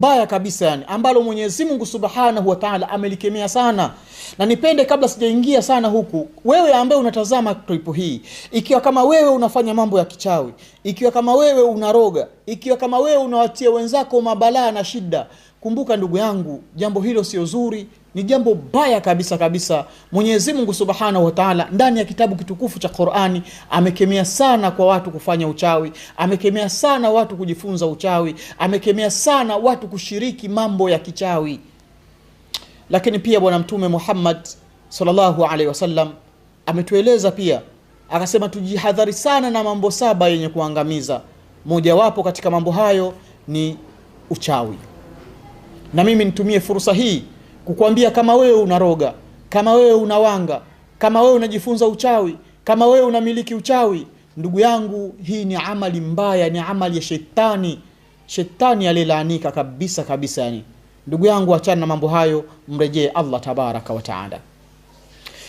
baya kabisa yani, ambalo Mwenyezi Mungu Subhanahu wa Ta'ala amelikemea sana. Na nipende kabla sijaingia sana huku, wewe ambaye unatazama clip hii, ikiwa kama wewe unafanya mambo ya kichawi, ikiwa kama wewe unaroga, ikiwa kama wewe unawatia wenzako mabalaa na shida, kumbuka ndugu yangu, jambo hilo sio zuri, ni jambo baya kabisa kabisa. Mwenyezi Mungu Subhanahu wa Ta'ala ndani ya kitabu kitukufu cha Qur'ani amekemea sana kwa watu kufanya uchawi, amekemea sana watu kujifunza uchawi, amekemea sana watu kushiriki mambo ya kichawi. Lakini pia bwana Mtume Muhammad sallallahu alaihi wasallam ametueleza pia, akasema tujihadhari sana na mambo 7 yenye kuangamiza. Moja wapo katika mambo hayo ni uchawi. Na mimi nitumie fursa hii kukuambia, kama wewe unaroga, kama wewe unawanga, kama wewe unajifunza uchawi, kama wewe unamiliki uchawi, ndugu yangu, hii ni amali mbaya, ni amali ya shetani. Shetani alilaanika kabisa kabisa yani. Ndugu yangu, achana na mambo hayo, mrejee Allah tabaraka wa taala.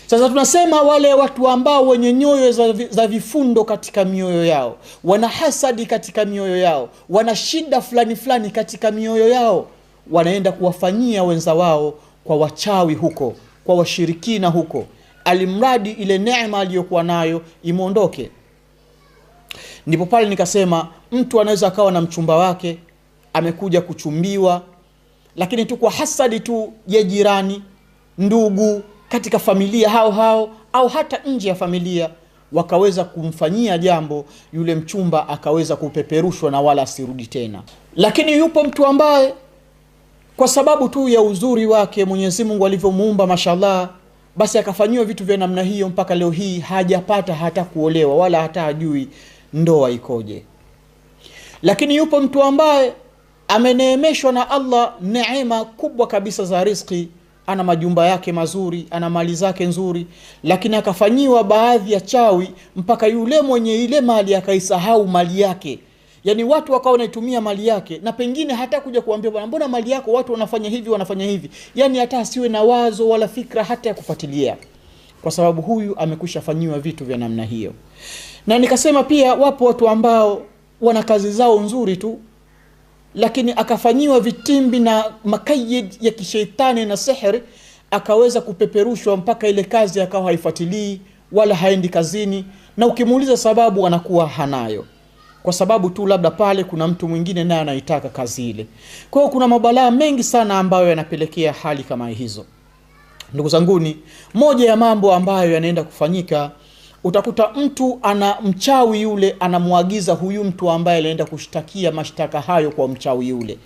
Sasa tunasema wale watu ambao wenye nyoyo za vifundo katika mioyo yao, wana hasadi katika mioyo yao, wana shida fulani fulani katika mioyo yao, wanaenda kuwafanyia wenza wao kwa wachawi huko, kwa washirikina huko, alimradi ile neema aliyokuwa nayo imondoke. Ndipo pale nikasema mtu anaweza akawa na mchumba wake, amekuja kuchumbiwa, lakini tu kwa hasadi tu ya jirani, ndugu, katika familia hao au hata nje ya familia, wakaweza kumfanyia jambo, yule mchumba akaweza kupeperushwa na wala asirudi tena. Lakini yupo mtu ambaye kwa sababu tu ya uzuri wake Mwenyezi Mungu alivyomuumba mashallah, basi akafanyiwa vitu vya namna hiyo, mpaka leo hii hajapata hata kuolewa wala hata hajui ndoa ikoje. Lakini yupo mtu ambaye ameneemeshwa na Allah neema kubwa kabisa za riziki, ana majumba yake mazuri, ana mali zake nzuri, lakini akafanyiwa baadhi ya chawi mpaka yule mwenye ile mali akaisahau mali yake. Yani watu wakawa wanaitumia mali yake, na pengine hata kuja kuambia bwana, mbona mali yako watu wanafanya hivi wanafanya hivi, yani hata asiwe na wazo wala fikra hata ya kufuatilia, kwa sababu huyu amekwisha fanyiwa vitu vya namna hiyo. Na nikasema pia wapo watu ambao wana kazi zao nzuri tu, lakini akafanyiwa vitimbi na makayid ya kishaitani na sihiri, akaweza kupeperushwa mpaka ile kazi akawa haifuatilii wala haendi kazini, na ukimuuliza sababu anakuwa hanayo, kwa sababu tu labda pale kuna mtu mwingine naye anaitaka kazi ile. Kwa hiyo kuna mabalaa mengi sana ambayo yanapelekea hali kama hizo. Ndugu zanguni, moja ya mambo ambayo yanaenda kufanyika, utakuta mtu ana mchawi yule, anamuagiza huyu mtu ambaye anaenda kushtakia mashtaka hayo kwa mchawi yule.